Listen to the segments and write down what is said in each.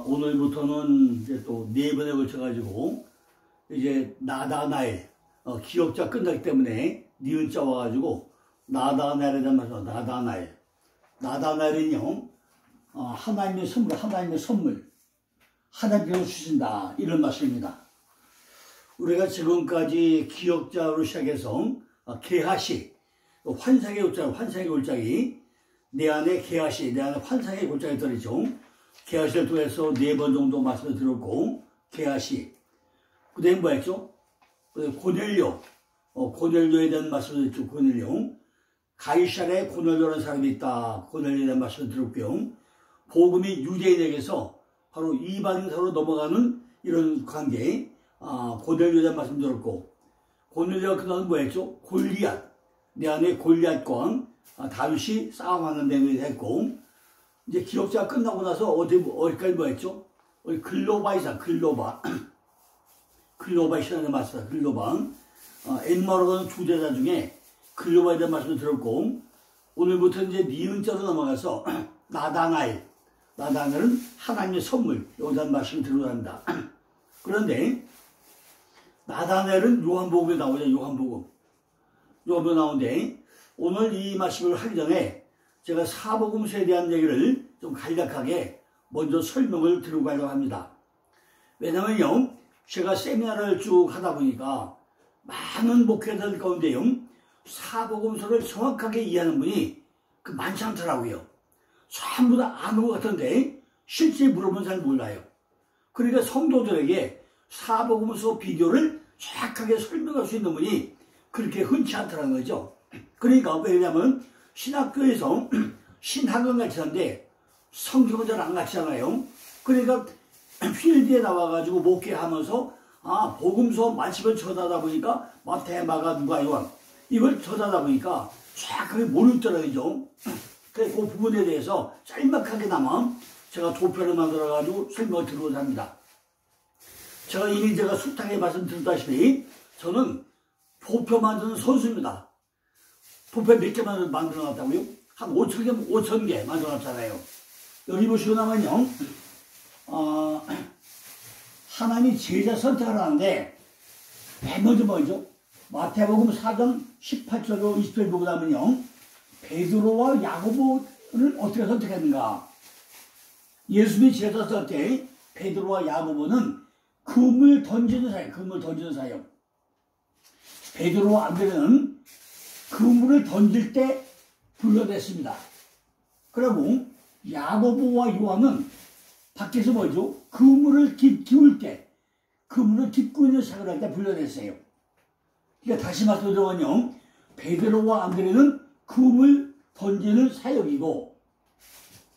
오늘부터는 이제 또 4번에 걸쳐가지고 이제 나다나엘 기억자 끝나기 때문에 니은자 와가지고 나다나엘에 대한 말씀. 나다나엘은요 하나님의 선물 하나님께서 주신다 이런 말씀입니다. 우리가 지금까지 기억자로 시작해서 게하시 환상의 골짜기 내 안에 게하시 내 안에 환상의 골짜기 들어있죠. 게하시를 통해서 4번 정도 말씀을 들었고 게하시 그 다음에 뭐였죠? 고넬료에 대한 말씀을 듣고 고넬료 가이사랴에 고넬료라는 사람이 있다. 고넬료에 대한 말씀을 들었고요. 복음이 유대인에게서 바로 이방인으로 넘어가는 이런 관계 고넬료에 대한 말씀 들었고 고넬료가 그 다음 뭐였죠? 골리앗 내 안에 골리앗과 다윗이 싸움하는 내용이 됐고 이제 기억자가 끝나고 나서 어디까지 뭐였죠? 글로바에 시작하는 말씀이다. 글로바 엔마로라는 주제자 중에 글로바에 대한 말씀을 들었고 오늘부터 이제 니은자로 넘어가서 나다나엘은 하나님의 선물 여기에 대한 말씀을 들어야 합니다. 그런데 나다나엘은 요한복음에 나오죠. 요한복음에 나오는데 오늘 이 말씀을 하기 전에 제가 사복음서에 대한 얘기를 좀 간략하게 먼저 설명을 드리고 가려고 합니다. 왜냐면요 제가 세미나를 쭉 하다 보니까 많은 목회자들 가운데요 사복음서를 정확하게 이해하는 분이 많지 않더라고요. 전부 다 아는 것 같은데 실제 물어보면 잘 몰라요. 그러니까 성도들에게 사복음서 비교를 정확하게 설명할 수 있는 분이 그렇게 흔치 않더라는 거죠. 그러니까 왜냐면 신학교에서 신학은 같이 하는데 성경은 잘 안 같이잖아요. 그러니까 필드에 나와가지고 목회하면서 복음서 말씀을 전하다 보니까 마태, 마가, 누가, 요한 이걸 전하다 보니까 정확하게 모르겠더라고요. 그래서 그 부분에 대해서 짤막하게나마 제가 도표를 만들어가지고 설명을 드리고자 합니다. 제가 숱하게 말씀드렸다시피 저는 도표 만드는 선수입니다. 도표 몇 개 만들어놨다고요? 한 5,000개 만들어놨잖아요. 여기 보시고 나면요 하나님이 제자 선택을 하는데 맨 먼저 뭐죠? 마태복음 4장 18절로 20절 보고 나면요 베드로와 야고보를 어떻게 선택했는가? 예수님이 제자 선택 베드로와 야고보는 금을 던지는 사역. 베드로와 안드레는 그물을 던질 때 불러냈습니다. 그리고 야고보와 요한은 밖에서 뭐죠? 그물을 기울 때, 그물을 깃고 있는 사역을 할 때 불러냈어요. 그러니까 다시 말씀드리면 베드로와 안드레는 그물 던지는 사역이고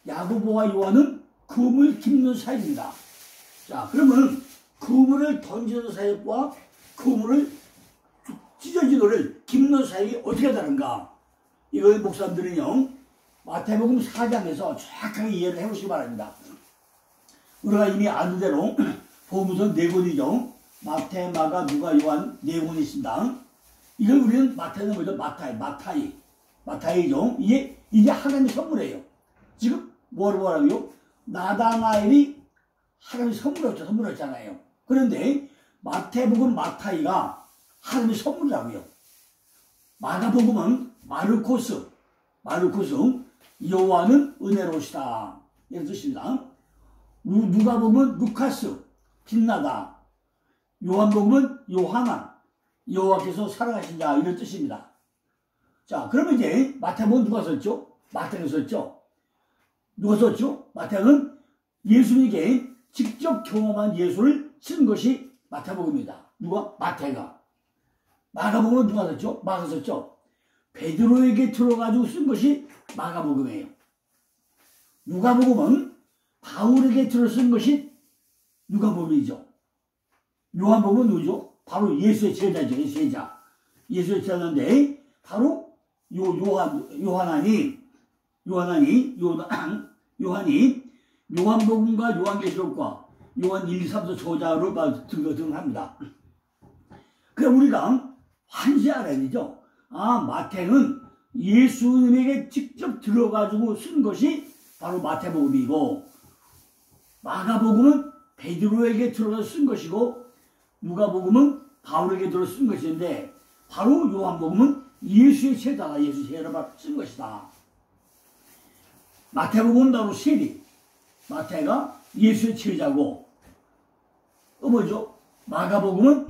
야고보와 요한은 그물 깃는 사역입니다. 자, 그러면 그물을 던지는 사역과 그물을 찢어진 거를 깃는 사역이 어떻게 다른가? 이걸 목사님들은요 마태복음 4장에서 정확하게 이해를 해보시기 바랍니다. 우리가 이미 아는 대로 복음서 4권이죠. 마태, 마가, 누가, 요한 4권이 있습니다. 이걸 우리는 마태는 뭐죠? 마타이죠. 이게 하나님의 선물이에요. 지금 뭐라고요? 나다나엘이 하나님의 선물이었잖아요. 그런데 마태복음 마타이가 하나님의 선물이라고요. 마가복음은 마르코스, 요한은 은혜로우시다 이런 뜻입니다. 누가복음은 루카스, 빛나다. 요한복음은 요하나, 여호와께서 살아가신 자 이런 뜻입니다. 자, 그러면 이제 마태복음 누가 썼죠? 마태가 썼죠. 누가 썼죠? 마태는 예수님에게 직접 경험한 예수를 쓴 것이 마태복음입니다. 누가? 마태가. 마가복음은 누가 썼죠? 마가 썼죠. 베드로에게 들어가지고 쓴 것이 마가복음이에요. 누가복음은 바울에게 들어 쓴 것이 누가복음이죠. 요한복음은 누구죠? 바로 예수의 제자죠. 예수의 제자인데 바로 요한이 요한복음과 요한계시록과 요한 1, 2, 3서 저자로 등합니다. 그럼 우리가 환시 알아야 되죠. 마태는 예수님에게 직접 들어가지고 쓴 것이 바로 마태복음이고 마가복음은 베드로에게 들어서 쓴 것이고 누가복음은 바울에게 들어서 쓴 것인데 바로 요한복음은 예수의 제자가 예수 제자로 쓴 것이다. 마태복음은 바로 세리. 마태가 예수의 제자고 또 뭐죠? 마가복음은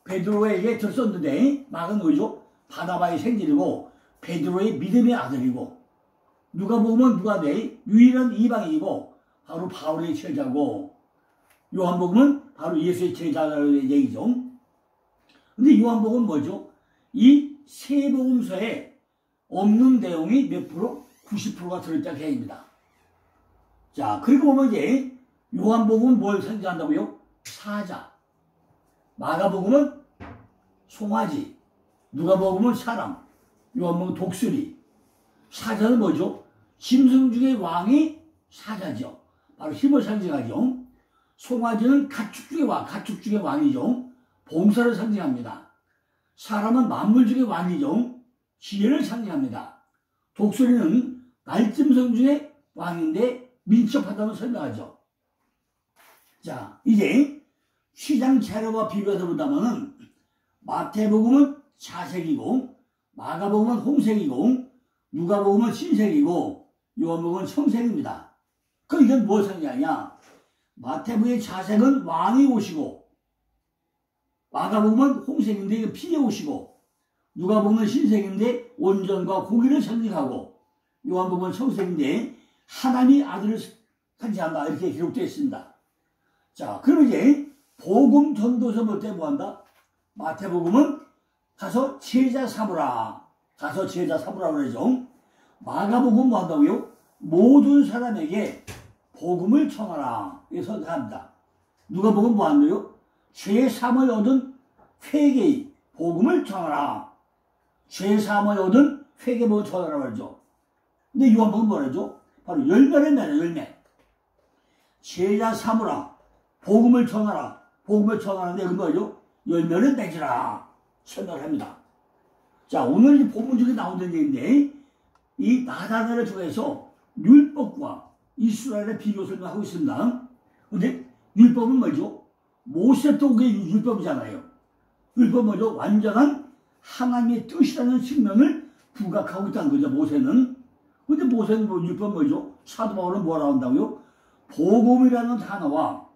베드로에게 들었었는데 마가는 뭐죠? 바나바의 생질이고 베드로의 믿음의 아들이고 누가복음은 누가의 유일한 이방인이고 바로 바울의 제자고 요한복음은 바로 예수의 제자라는 얘기죠. 근데 요한복음은 뭐죠? 이 세 복음서에 없는 내용이 몇 프로? 90%가 들어있다는 개입니다. 자, 그리고 보면 이제 요한복음은 뭘 상징한다고요? 사자. 마가복음은 송아지. 누가복음은 사람. 요한복음은 독수리. 사자는 뭐죠? 짐승 중의 왕이 사자죠. 바로 힘을 상징하죠. 송아지는 가축 중의 왕이죠. 봉사를 상징합니다. 사람은 만물 중의 왕이죠. 지혜를 상징합니다. 독수리는 날짐승 중의 왕인데 민첩하다고 설명하죠. 자, 이제 시장 재료와 비교해서 본다면은 마태복음은 자색이고 마가복음은 홍색이고 누가복음은 흰색이고 요한복음은 청색입니다. 그럼 이건 뭘 상징하냐? 마태복음의 자색은 왕이 오시고 마가복음은 홍색인데 이거 피해 오시고 누가복음은 흰색인데 온전과 공의를 상징하고 요한복음은 청색인데 하나님의 아들을 상징한다 이렇게 기록되어 있습니다. 자, 그럼 이제 복음 전도서 볼 때 뭐한다? 마태복음은 가서 제자 삼으라. 가서 제자 삼으라고 그러죠. 마가복음은 뭐 한다고요? 모든 사람에게 복음을 전하라. 이렇게 선언합니다. 누가복음은 뭐 한다고요? 죄사함을 얻은 회개의 복음을 전하라. 죄사함을 얻은 회개복음을 전하라고 그러죠. 근데 요한복음은 뭐라죠? 바로 열매를 맺어, 열매. 제자 삼으라. 복음을 전하라. 복음을 전하는데 그 뭐죠? 열매를 맺으라. 설명합니다. 자, 오늘 이 본문 중에 나오는 얘기인데 이 나다나엘을 통해서 율법과 이스라엘의 비교 설명하고 있습니다. 근데 율법은 뭐죠? 모세 때의 율법이잖아요. 율법은 뭐죠? 완전한 하나님의 뜻이라는 측면을 부각하고 있다는 거죠, 모세는. 근데 모세는 뭐 율법 뭐죠? 사도 바울은 뭐라고 한다고요? 복음이라는 단어와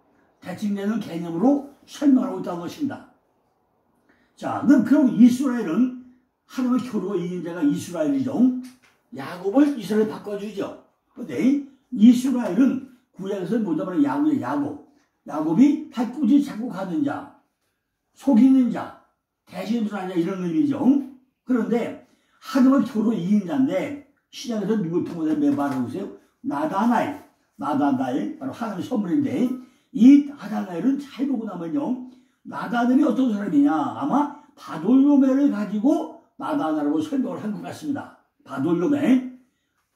대칭되는 개념으로 설명하고 있다는 것입니다. 자, 그럼 이스라엘은 하나님의 교류가 이긴 자가 이스라엘이죠. 야곱을 이스라엘 바꿔주죠. 근데 이스라엘은 구약에서 뭐냐면 야곱이에요, 야곱. 야곱이 발꿈치 잡고 가는 자, 속이는 자, 대신들하는 자 이런 의미죠. 그런데 하나님의 교류가 이긴 자인데 시장에서 누굴 통해서 말하고 있어요? 나다나엘, 바로 하나님의 선물인데 이 나다나엘은 잘 보고 나면요. 나다나엘이 어떤 사람이냐? 아마 바돌로메를 가지고 나다나엘이라고 설명을 한 것 같습니다. 바돌로메,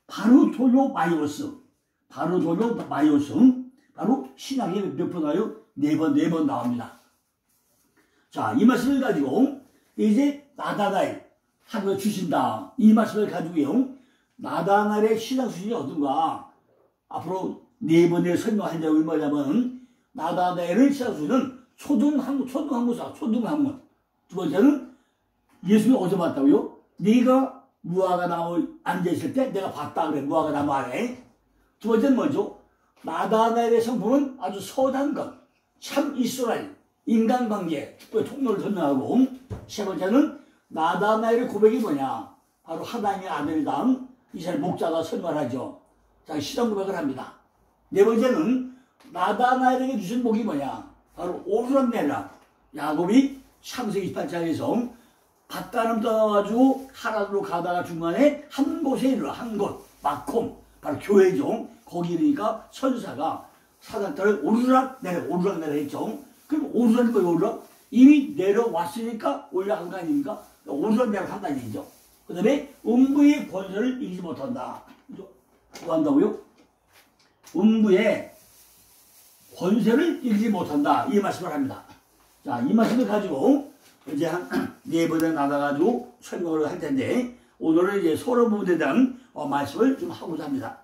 바르톨로마이오스, 바로 신약에 몇 번 나와요? 네 번 나옵니다. 자, 이 말씀을 가지고 이제 나다나엘 하나님을 주신다. 이 말씀을 가지고요. 나다나엘의 신앙 수준이 어떤가? 앞으로 네 번에 설명하려고 뭐냐면 나다나엘의 신앙 수준은 초등학문사. 두 번째는 예수님이 어디서 봤다고요? 네가 무화과 나무 앉아있을 때 내가 봤다 그래. 무화과 나무 아래. 두 번째는 뭐죠? 나다나엘의 성품은 아주 선한 것, 참 이스라엘, 인간관계, 축복의 통로를 설명하고 세 번째는 나다나엘의 고백이 뭐냐? 바로 하나님의 아들이다. 이스라엘 목자가 설명하죠. 자, 신앙 고백을 합니다. 네 번째는 나다나엘에게 주신 복이 뭐냐? 바로 오르락내락. 야곱이 창세기 28장에서 밭가름 떠가지고 하란으로 가다가 중간에 한 곳에 이르러 한 곳, 마콤, 바로 교회죠. 거기 이르니까 천사가 사단들을 오르락내락 했죠. 그럼 오르락이 뭐예요, 오르락? 이미 내려왔으니까 올라간 거 아닙니까? 오르락내락 한다는 얘기죠. 그 다음에 음부의 권세를 이기지 못한다. 뭐 한다고요? 음부의 권세를 이기지 못한다. 이 말씀을 합니다. 자, 이 말씀을 가지고 이제 한 네 번에 나가가지고 설명을 할 텐데 오늘은 이제 서로 부분에 대한 말씀을 좀 하고자 합니다.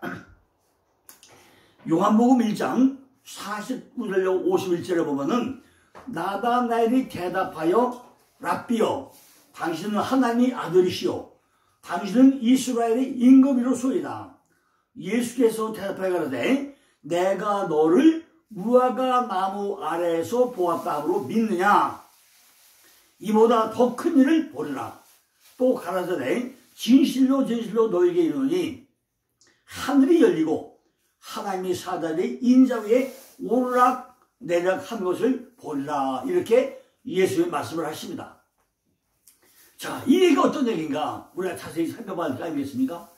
요한복음 1장 49절로 51절에 보면은 나다나엘이 대답하여 랍비여 당신은 하나님의 아들이시오 당신은 이스라엘의 임금이로소이다. 예수께서 대답하여 가로되 내가 너를 무화과 나무 아래에서 보았다 하므로 믿느냐. 이보다 더 큰 일을 보리라. 또 가라사대 진실로 진실로 너에게 이르노니 하늘이 열리고 하나님의 사자들이 인자 위에 오르락 내리락 한 것을 보리라. 이렇게 예수의 말씀을 하십니다. 자, 이 얘기가 어떤 얘기인가 우리가 자세히 살펴봐야 할 거 아니겠습니까?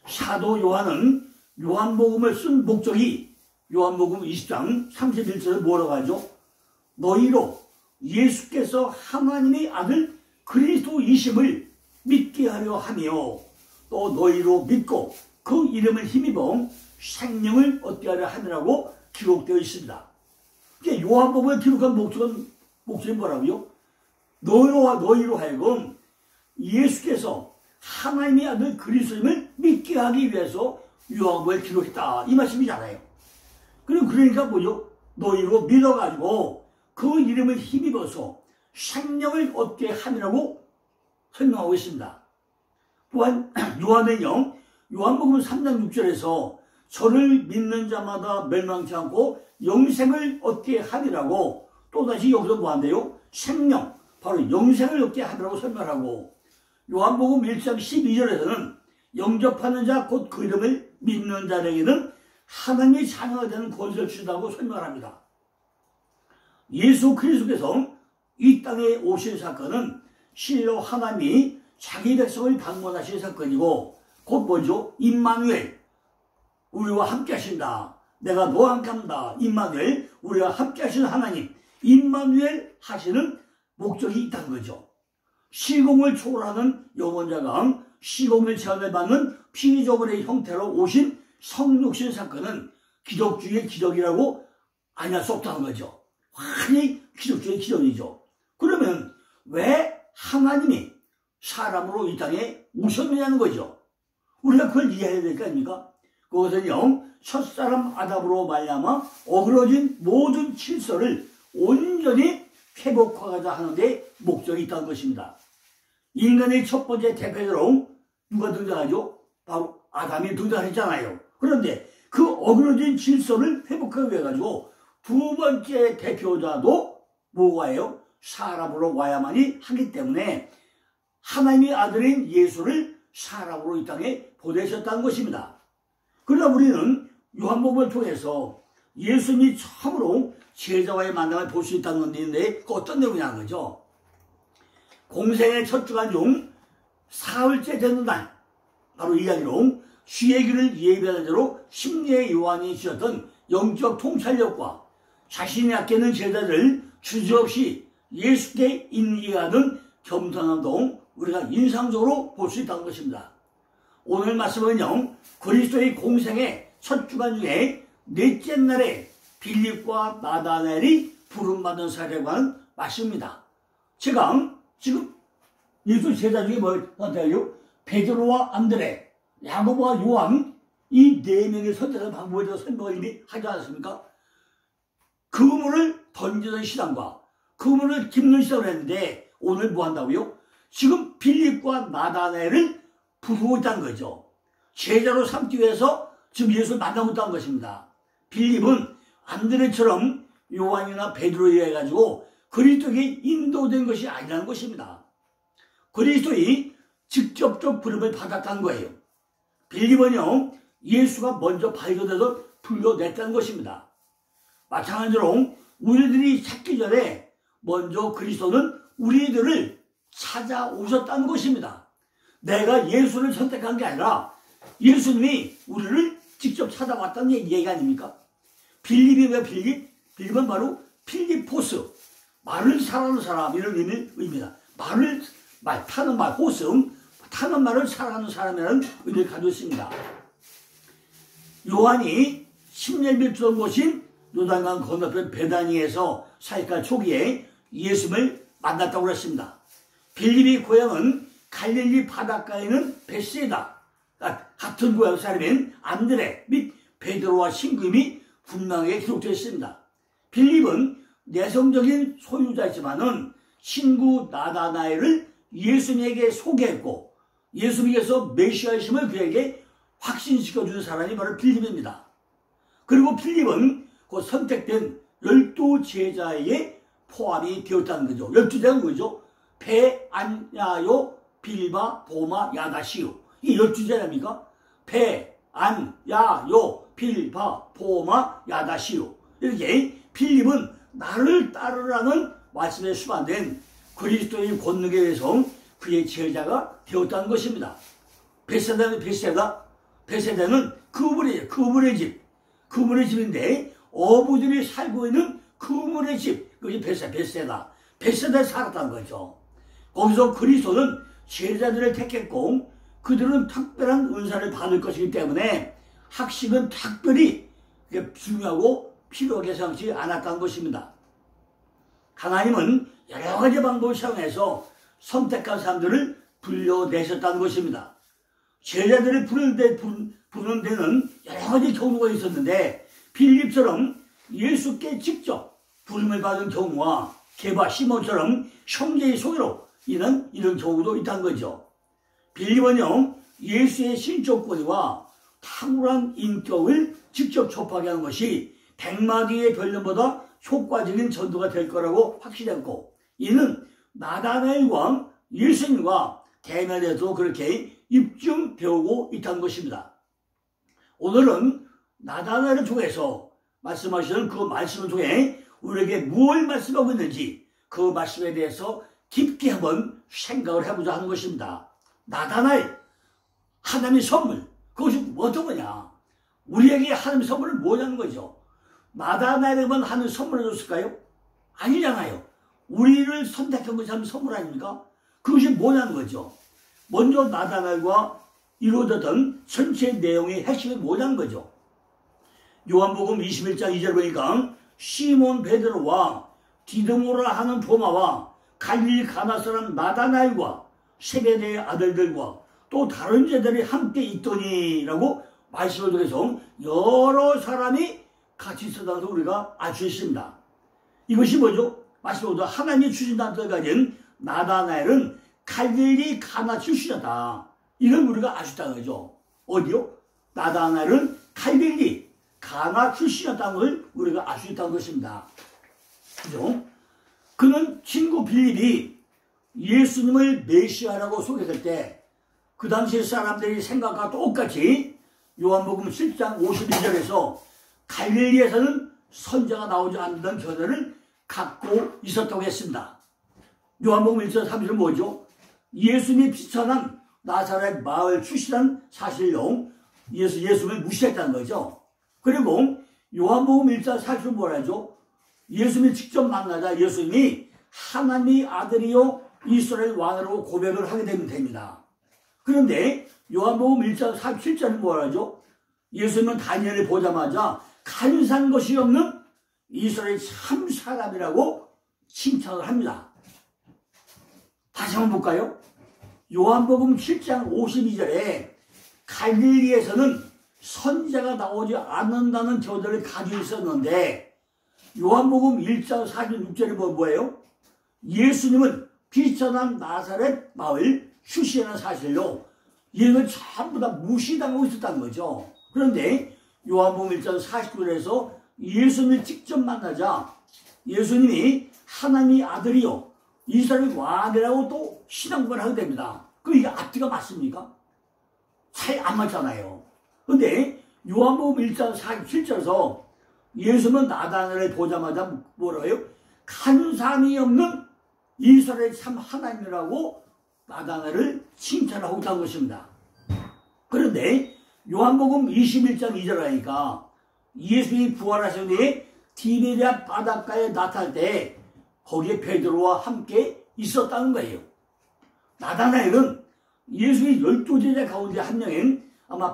사도 요한은 요한복음을 쓴 목적이 요한복음 20장 31절에 뭐라고 하죠? 너희로 예수께서 하나님의 아들 그리스도이심을 믿게 하려 하며 또 너희로 믿고 그 이름을 힘입어 생명을 얻게 하려 하느라고 기록되어 있습니다. 요한복음을 기록한 목적이 뭐라고요? 너희로 하여금 예수께서 하나님의 아들 그리스도임을 믿게 하기 위해서 요한복음을 기록했다 이 말씀이잖아요. 그러니까 뭐죠? 너희로 믿어가지고 그 이름을 힘입어서 생명을 얻게 함이라고 설명하고 있습니다. 또한 요한은요 요한복음 3장 6절에서 저를 믿는 자마다 멸망치 않고 영생을 얻게 함이라고 또다시 여기서 뭐한대요? 생명, 바로 영생을 얻게 함이라고 설명하고 요한복음 1장 12절에서는 영접하는 자 곧 그 이름을 믿는 자에게는 하나님의 자녀가 되는 권세를 주신다고 설명합니다. 예수 그리스도께서 이 땅에 오신 사건은 실로 하나님이 자기 백성을 방문하신 사건이고 곧 뭐죠? 임마누엘 우리와 함께 하신다. 내가 너와 함께 한다. 임마누엘 우리와 함께 하시는 하나님 임마누엘 하시는 목적이 있다는 거죠. 시공을 초월하는 영원자가 시공을 제한을 받는 피조물의 형태로 오신 성육신 사건은 기적 중의 기적이라고 아니할 수 없다는 거죠. 완전히 기적 중의 기적이죠. 그러면 왜 하나님이 사람으로 이 땅에 오셨느냐는 거죠. 우리가 그걸 이해해야 될 거 아닙니까? 그것은요 첫사람 아담으로 말미암아 어그러진 모든 질서를 온전히 회복하고자 하는 데 목적이 있다는 것입니다. 인간의 첫 번째 대표자로 누가 등장하죠? 바로 아담이 등장했잖아요. 그런데 그 어그러진 질서를 회복하기 위해 가지고 두 번째 대표자도 뭐가요? 사람으로 와야만이 하기 때문에 하나님의 아들인 예수를 사람으로 이 땅에 보내셨다는 것입니다. 그러나 우리는 요한복음을 통해서 예수님이 처음으로 제자와의 만남을 볼 수 있다는 건데 그 어떤 내용이냐는 거죠. 공생의 첫 주간 중 사흘째 되는 날 바로 이 이야기로 주의 길을 예비하는 대로 심리의 요한이 주셨던 영적 통찰력과 자신이 아끼는 제자들을 주저없이 예수께 인기하는 겸손함도 우리가 인상적으로 볼 수 있다는 것입니다. 오늘 말씀은요 그리스도의 공생의 첫 주간 중에 넷째 날에 빌립과 나다나엘이 부름받은 사례에 관한 말씀입니다. 제가 지금 예수 제자 중에 뭐예요? 베드로와 안드레, 야고보와 요한 이 네 명의 선택한 방법에 대해서 설명을 이미 하지 않았습니까? 그물을 던지는 시간과 그물을 깁는 시간을 했는데 오늘 뭐 한다고요? 지금 빌립과 나다나엘을 부르고 있다는 거죠. 제자로 삼기 위해서 지금 예수를 만나고 있다는 것입니다. 빌립은 안드레처럼 요한이나 베드로에 의해 가지고 그리스도에게 인도된 것이 아니라는 것입니다. 그리스도의 직접적 부름을 받았다는 거예요. 빌립은요 예수가 먼저 발견돼서 불러냈다는 것입니다. 마찬가지로 우리들이 찾기 전에 먼저 그리스도는 우리들을 찾아오셨다는 것입니다. 내가 예수를 선택한 게 아니라 예수님이 우리를 직접 찾아왔다는 얘기 아닙니까? 빌립이 왜 빌립? 빌립은 바로 필리포스, 말을 사랑하는 사람 이런 의미입니다. 타는 말, 호승, 타는 말을 사랑하는 사람이라는 의미를 가지고 있습니다. 요한이 10년 밀주던 곳인 요단강 건너편 베다니에서 사역할 초기에 예수를 만났다고 했습니다. 빌립의 고향은 갈릴리 바닷가에 있는 베세다, 같은 고향 사람인 안드레 및 베드로와 신금이 분명하게 기록되어 있습니다. 빌립은 내성적인 소유자이지만은 친구 나다나엘을 예수님에게 소개했고 예수님께서 메시아이심을 그에게 확신시켜주는 사람이 바로 빌립입니다. 그리고 빌립은 그 선택된 12제자에 포함이 되었다는 거죠. 12제자는 뭐죠? 배, 안, 야요, 빌바, 보마, 야다시요. 이 12제자입니까? 배, 안, 야요, 빌바, 보마, 야다시요. 이렇게 빌립은 나를 따르라는 말씀에 수반된 그리스도의 권능에 의해서 그의 제자가 되었다는 것입니다. 베세다는 베세다는 그분의 집. 그분의 집인데 어부들이 살고 있는 그분의 집. 그게 베세다. 베세다에 살았다는 거죠. 거기서 그리스도는 제자들을 택했고 그들은 특별한 은사를 받을 것이기 때문에 학식은 특별히 중요하고 필요하게 생각지 않았다는 것입니다. 하나님은 여러 가지 방법을 사용해서 선택한 사람들을 불러내셨다는 것입니다. 제자들을 부르는 데는 여러 가지 경우가 있었는데 빌립처럼 예수께 직접 부름을 받은 경우와 게바, 시몬처럼 형제의 소개로 이런 경우도 있다는 거죠. 빌립은요 예수의 신적 권위와 탁월한 인격을 직접 접하게 하는 것이 100마디의 변론보다 효과적인 전도가 될 거라고 확신했고 이는 나다나엘과 예수님과 대면에도 그렇게 입증되고 있다는 것입니다. 오늘은 나다나엘을 통해서 말씀하시는 그 말씀을 통해 우리에게 무엇을 말씀하고 있는지 그 말씀에 대해서 깊게 한번 생각을 해보자 하는 것입니다. 나다나엘, 하나님의 선물, 그것이 어떤 거냐? 우리에게 하나님의 선물은 뭐냐는 거죠. 나다나엘에게만 하나님의 선물을 줬을까요? 아니잖아요. 우리를 선택한 것이 하나님의 선물 아닙니까? 그것이 뭐냐는 거죠. 먼저 나다나엘과 이루어졌던 전체 내용의 핵심이 뭐냐는 거죠. 요한복음 21장 2절 보니까 시몬 베드로와 디드모라 하는 도마와 갈릴리 가나 사람 나다나엘과 세베대의 아들들과 또 다른 제자들이 함께 있더니라고 말씀을 통해서 여러 사람이 같이 있었다는 것을 우리가 알 수 있습니다. 이것이 뭐죠? 말씀으로 하나님이 주신 단을 가진 나다나엘은 갈릴리 가나 출신이다. 이걸 우리가 알 수 있다는 거죠. 어디요? 나다나엘은 갈릴리 가나 출신이었다는 걸 우리가 알 수 있다는 것입니다. 그죠? 그는 친구 빌립이 예수님을 메시아라고 소개할 때 그 당시 사람들이 생각과 똑같이 요한복음 7장 52절에서 갈릴리에서는 선자가 나오지 않는다는 견해를 갖고 있었다고 했습니다. 요한복음 1장 3절은 뭐죠? 예수님이 피천한 나사렛 마을 출신한 사실로 예수님을 무시했다는 거죠. 그리고 요한복음 1장 4절은 뭐라 하죠? 예수님이 직접 만나자 예수님이 하나님의 아들이요 이스라엘 왕이라고 고백을 하게 되면 됩니다. 그런데 요한복음 1장 47절은 뭐라 하죠? 예수님은 다니엘을 보자마자 간사한 것이 없는 이스라엘 참 사람이라고 칭찬을 합니다. 다시 한번 볼까요? 요한복음 7장 52절에 갈릴리에서는 선자가 나오지 않는다는 저들을 가지고 있었는데 요한복음 1장 46절에 뭐예요? 예수님은 비천한 나사렛 마을 출신이라는 사실로 이걸 전부 다 무시당하고 있었다는 거죠. 그런데 요한복음 1장 49절에서 예수님을 직접 만나자 예수님이 하나님의 아들이요 이스라엘 왕이라고 또 신앙고백을 하게 됩니다. 그럼 이게 앞뒤가 맞습니까? 잘 안 맞잖아요. 그런데 요한복음 1장 47절에서 예수님은 나다나엘을 보자마자 뭐라고요? 간삼이 없는 이스라엘 참 하나님이라고 나다나엘을 칭찬하고 있다는 것입니다. 그런데 요한복음 21장 2절 하니까 예수님이 부활하신 뒤에 디베랴 바닷가에 나타날 때 거기에 베드로와 함께 있었다는 거예요. 나다나엘은 예수의 12제자 가운데 한 명인 아마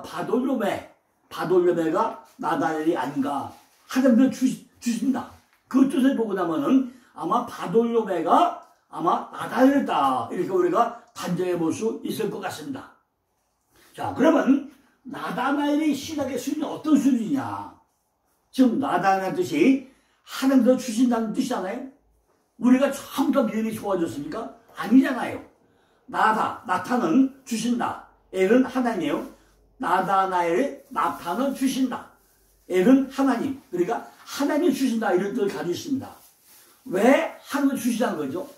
바돌로메가 나다나엘이 아닌가 하나님도 주신다. 그 뜻을 보고 나면은 아마 바돌로메가 아마 나다나엘이다. 이렇게 우리가 단정해 볼 수 있을 것 같습니다. 자, 그러면 나다나엘의 신학의 수준이 어떤 수준이냐. 지금 나다나엘 뜻이 하나님께서 주신다는 뜻이잖아요. 우리가 처음부터 믿음이 좋아졌습니까? 아니잖아요. 나타는 주신다. 엘은 하나님이에요. 나다나엘의 나타는 주신다. 엘은 하나님. 그러니까 하나님이 주신다. 이런 뜻을 가지고 있습니다. 왜 하나님을 주시자는 거죠?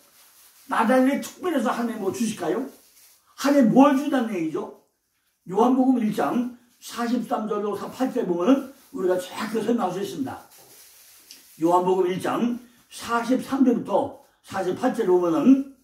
나다나엘이 특별해서 하나님 뭐 주실까요? 하나님 뭘 주다는 얘기죠? 요한복음 1장 43절로 48절 보면 우리가 정확히 설명할 수 있습니다. 요한복음 1장 43절부터 48절 보면은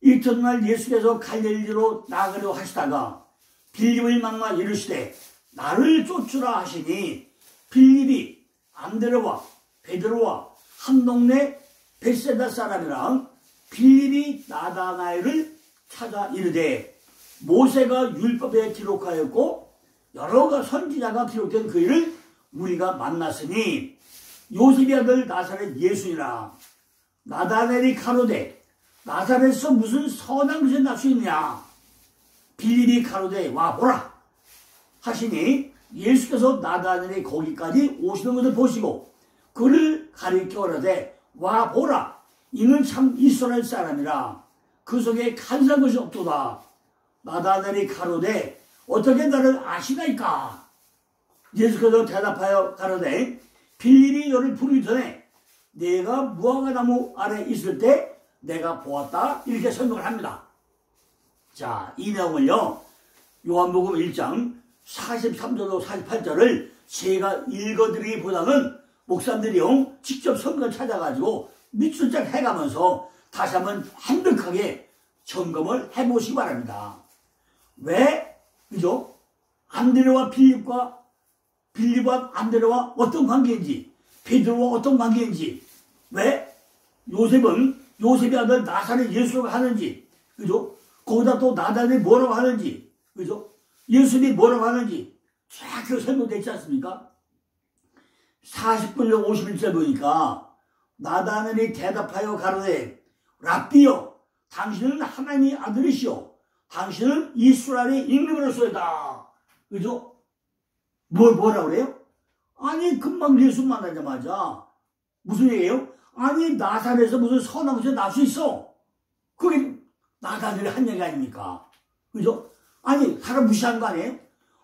이튿날 예수께서 갈릴리로 나가려 하시다가 빌립을 만나 이르시되 나를 쫓으라 하시니 빌립이 안드레와 베드로와 한 동네 벳세다 사람이랑 빌립이 나다나엘을 찾아 이르되 모세가 율법에 기록하였고 여러 선지자가 기록된 그 일을 우리가 만났으니 요셉의 아들 나사렛 예수니라. 나다나엘이 가로되 나사렛에서 무슨 선한 것이 날 수 있느냐. 빌립이 가로되 와보라 하시니 예수께서 나다나엘이 거기까지 오시는 것을 보시고 그를 가리켜 가로되 와보라 이는 참 이스라엘 사람이라. 그 속에 간사한 것이 없도다. 나다나엘이 가로되 어떻게 나를 아시나이까. 예수께서 대답하여 가로되 빌립이 너를 부르기 전에 내가 무화과나무 아래 있을 때 내가 보았다. 이렇게 설명을 합니다. 자, 이 내용을요 요한복음 1장 43절로 48절을 제가 읽어드리기보다는 목사님들이요 직접 성경 찾아가지고 밑줄짝 해가면서 다시 한번 완벽하게 점검을 해보시기 바랍니다. 왜? 그죠? 안드레와 빌립과 안드레와 어떤 관계인지, 베드로와 어떤 관계인지, 왜? 요셉의 아들 나사렛 예수가 하는지, 그죠? 거기다 또 나다나엘이 뭐라고 하는지, 그죠? 예수님이 뭐라고 하는지 정확히 설명되어 있지 않습니까? 49절 51절 보니까 나다나엘이 대답하여 가로되 랍비여 당신은 하나님의 아들이시오 당신은 이스라엘의 임금으로서이다. 그죠? 뭐라 그래요? 아니 금방 예수 만나자마자 무슨 얘기예요? 아니 나사렛에서 무슨 선한 것이 날 수 있어. 그게 나다나엘이 한 얘기 아닙니까? 그죠? 아니 사람 무시한 거 아니에요?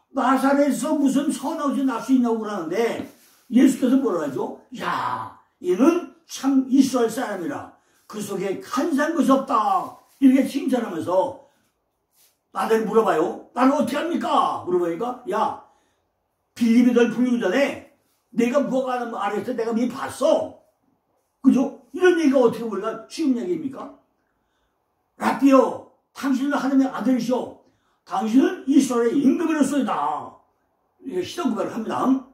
나사렛에서 무슨 선한 것이 날 수 있냐고 그러는데 예수께서 뭐라 하죠? 야 이는 참 이스라엘 사람이라 그 속에 간사한 것이 없다. 이렇게 칭찬하면서 나를 물어봐요. 나를 어떻게 합니까? 물어보니까 야 빌립이 널 부르기 전에 내가 무화과나무 아래에서 내가 미리 봤어. 그죠? 이런 얘기가 어떻게 우리가 쉬운 얘기입니까? 랍비여 당신은 하나님의 아들이시오 당신은 이스라엘의 임금으로서이다. 이게 시선 구별을 합니다.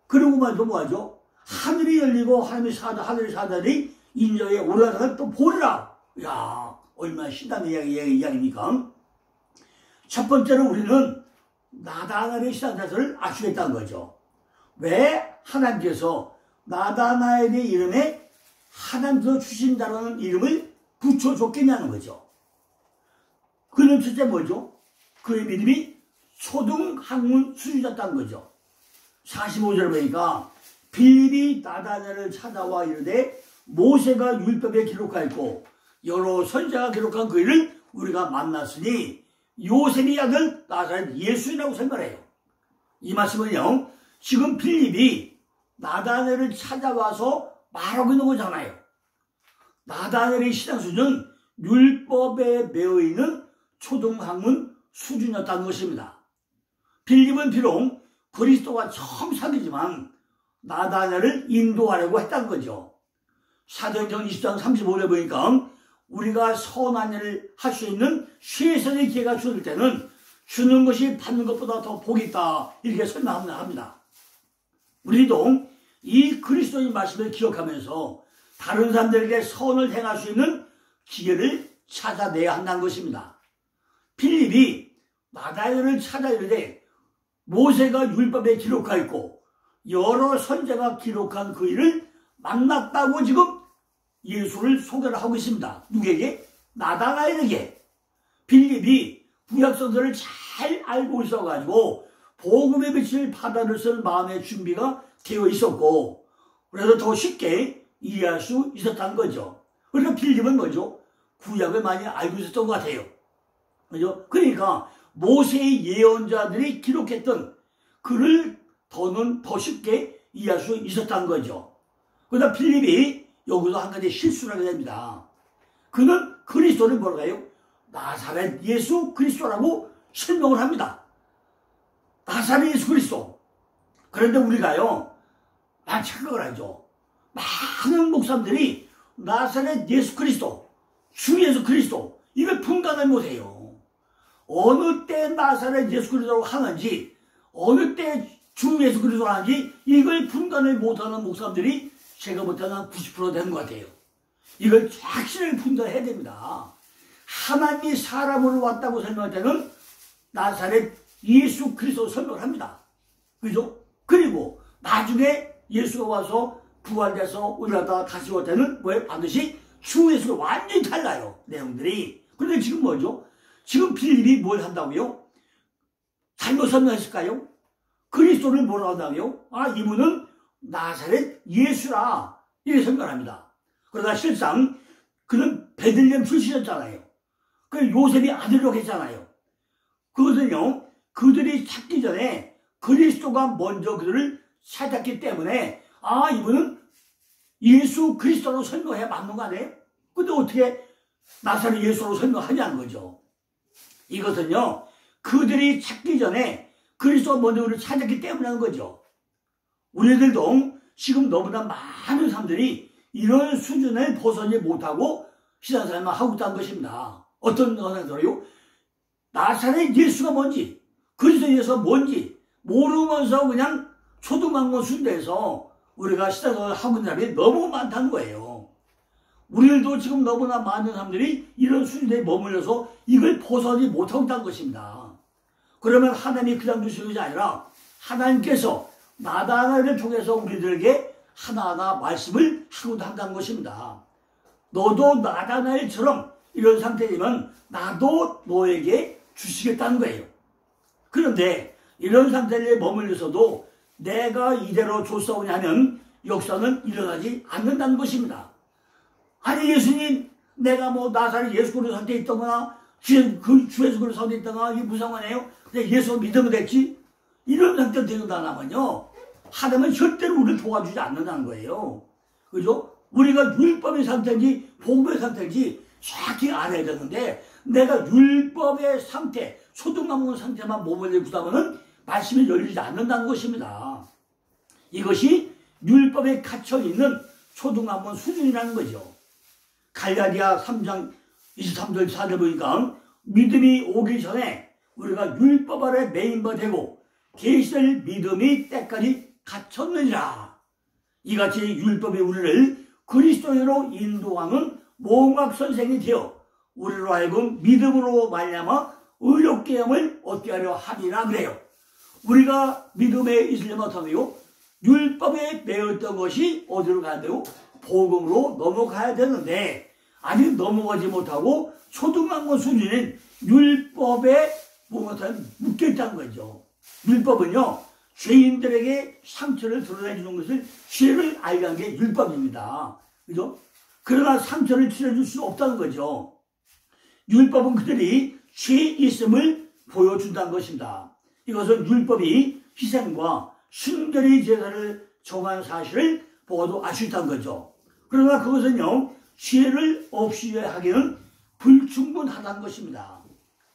그리고 말도 뭐하죠? 하늘이 열리고 하나님의 하늘의 사자들이 인정에 올라가서 또 보리라. 야 얼마나 신나는 이야기입니까? 첫 번째로 우리는 나다나엘의 신앙자들을 아시겠다는 거죠. 왜 하나님께서 나다나엘의 이름에 하나님께서 주신다는 이름을 붙여줬겠냐는 거죠. 그는 첫째 뭐죠? 그의 믿음이 초등학문 수준이었다는 거죠. 45절 보니까 빌립이 나다나엘을 찾아와 이르되 모세가 율법에 기록하였고 여러 선지자가 기록한 그 일을 우리가 만났으니 요셉의 아들 나사렛 예수라고 설명해요. 이 말씀은요 지금 빌립이 나다나엘을 찾아와서 말하고 있는 거잖아요. 나다나엘의 신앙 수준은 율법에 매어있는 초등학문 수준이었다는 것입니다. 빌립은 비록 그리스도가 처음 사귀지만 나다나엘을 인도하려고 했다는 거죠. 사도행전 20장 35절 보니까 우리가 선한 일을 할 수 있는 최선의 기회가 주어질 때는 주는 것이 받는 것보다 더 복이 있다. 이렇게 설명합니다. 우리도 이 그리스도의 말씀을 기억하면서 다른 사람들에게 선을 행할 수 있는 기회를 찾아내야 한다는 것입니다. 빌립이 나다나엘을 찾아 이르되 모세가 율법에 기록하였고 여러 선지자가 기록한 그 일을 만났다고 지금 예수를 소개를 하고 있습니다. 누구에게? 나다나엘에게. 빌립이 구약성서를 잘 잘 알고 있어가지고 복음의 빛을 받아들 수 있는 마음의 준비가 되어 있었고, 그래서 더 쉽게 이해할 수 있었다는 거죠. 그러니까 빌립은 뭐죠? 구약을 많이 알고 있었던 것 같아요. 그죠? 그러니까 모세의 예언자들이 기록했던 글을 더 쉽게 이해할 수 있었다는 거죠. 그러다 빌립이 여기서 한 가지 실수를 하게 됩니다. 그는 그리스도를 뭐라고 해요? 나사렛 예수 그리스도라고 설명을 합니다. 나사렛 예수 그리스도. 그런데 우리가요, 착각을 하죠. 많은 목사님들이 나사렛 예수 그리스도, 주 예수 그리스도, 이걸 분간을 못해요. 어느 때 나사렛 예수 그리스도라고 하는지, 어느 때 주 예수 그리스도라고 하는지, 이걸 분간을 못하는 목사님들이 제가 볼 때는 한 90% 되는 것 같아요. 이걸 확실하게 분간해야 됩니다. 하나님이 사람으로 왔다고 설명할 때는 나사렛 예수 그리스도 설명을 합니다. 그죠? 그리고 나중에 예수가 와서 부활돼서 올라갔다가 다시 올 때는 뭐예요? 반드시 주 예수가 완전히 달라요. 내용들이. 그런데 지금 뭐죠? 지금 빌립이 뭘 한다고요? 잘못 설명했을까요? 그리스도를 뭐라고 한다고요? 이분은 나사렛 예수라 이렇게 설명합니다. 그러나 실상 그는 베들레헴 출신이었잖아요. 그 요셉이 아들이라고 했잖아요. 그것은요, 그들이 찾기 전에 그리스도가 먼저 그들을 찾았기 때문에 이분은 예수 그리스도로 설명해야 맞는 거 아니에요? 근데 어떻게 나사렛 예수로 설명하냐는 거죠. 이것은요, 그들이 찾기 전에 그리스도가 먼저 그를 찾았기 때문에 하는 거죠. 우리들도 지금 너무나 많은 사람들이 이런 수준을 벗어나지 못하고 신앙생활만 하고 있다는 것입니다. 어떤 사람들이요? 나사렛 예수가 뭔지, 그리스도 예수가 뭔지 모르면서 그냥 초등학교 순대에서 우리가 신앙생활을 하고 있는 사람이 너무 많다는 거예요. 우리들도 지금 너무나 많은 사람들이 이런 수준에 머물러서 이걸 벗어나지 못하고 있다는 것입니다. 그러면 하나님이 그냥 주시는 것이 아니라 하나님께서 나다나를 통해서 우리들에게 하나하나 말씀을 하고 한다는 것입니다. 너도 나다나엘처럼 이런 상태이면 나도 너에게 주시겠다는 거예요. 그런데 이런 상태에 머물러서도 내가 이대로 줬사오냐면 역사는 일어나지 않는다는 것입니다. 아니 예수님, 내가 나사렛 예수 그리스도 상태에 있다거나 주 예수 그리스도 상태에 있다거나 이게 무슨 상관이에요? 예수 믿으면 됐지? 이런 상태로 되는다면요, 하나님은 절대로 우리를 도와주지 않는다는 거예요. 그죠? 우리가 율법의 상태인지 복음의 상태인지 정확히 알아야 되는데, 내가 율법의 상태, 초등학교 상태만 머물고 있다면 말씀이 열리지 않는다는 것입니다. 이것이 율법에 갇혀있는 초등학교 수준이라는 거죠. 갈라디아 3장 23절 4절 보니까 믿음이 오기 전에 우리가 율법 아래 매인바 되고 계시될 믿음이 때까지 갇혔느니라. 이같이 율법이 우리를 그리스도인으로 인도하는 모험학 선생이 되어 우리로 하여금 믿음으로 말미암아 의롭게 함을 얻게 하려 하리라 그래요. 우리가 믿음에 있으려면 어떠하며 율법에 매였던 것이 어디로 가야 돼요? 복음으로 넘어가야 되는데 아직 넘어가지 못하고 초등학교 수준인 율법에 묶여있다는 거죠. 율법은요, 죄인들에게 상처를 드러내주는 것을, 죄를 알게 한 게 율법입니다. 그죠? 그러나 상처를 치러줄 수 없다는 거죠. 율법은 그들이 죄 있음을 보여준다는 것입니다. 이것은 율법이 희생과 순결의 제사를 정한 사실을 보고도 알 수 있다는 거죠. 그러나 그것은요, 죄를 없이 하기는 불충분하다는 것입니다.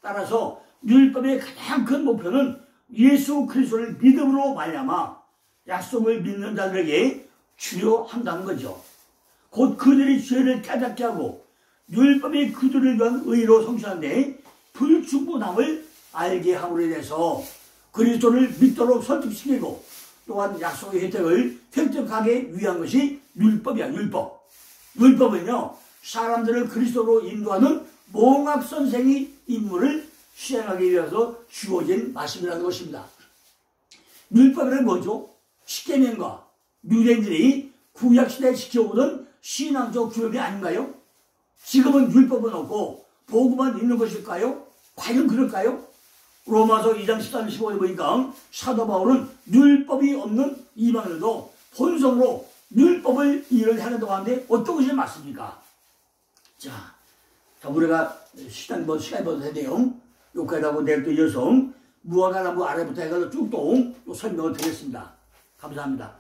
따라서 율법의 가장 큰 목표는 예수 그리스도를 믿음으로 말미암아 약속을 믿는 자들에게 주려 한다는 거죠. 곧 그들이 죄를 깨닫게 하고 율법이 그들을 위한 의로 성취하는데 불충분함을 알게 함으로 인해서 그리스도를 믿도록 설득시키고 또한 약속의 혜택을 획득하기 위한 것이 율법이야. 율법은요, 사람들을 그리스도로 인도하는 몽학 선생의 임무를 수행하기 위해서 주어진 말씀이라는 것입니다. 율법이란 뭐죠? 십계명과 유대인들이 구약시대에 지켜오던 신앙적 규범이 아닌가요? 지금은 율법은 없고 복음만 있는 것일까요? 과연 그럴까요? 로마서 2장 13, 15에 보니까 사도 바울은 율법이 없는 이방인도 본성으로 율법을 일을 하려고 하는데 어떤 것이 맞습니까? 자, 우리가 시간이 벌어야 돼요. 여기까지하고 내일 또 이어서 무화과나무 아래부터 해가지고 쭉 또 설명을 드리겠습니다. 감사합니다.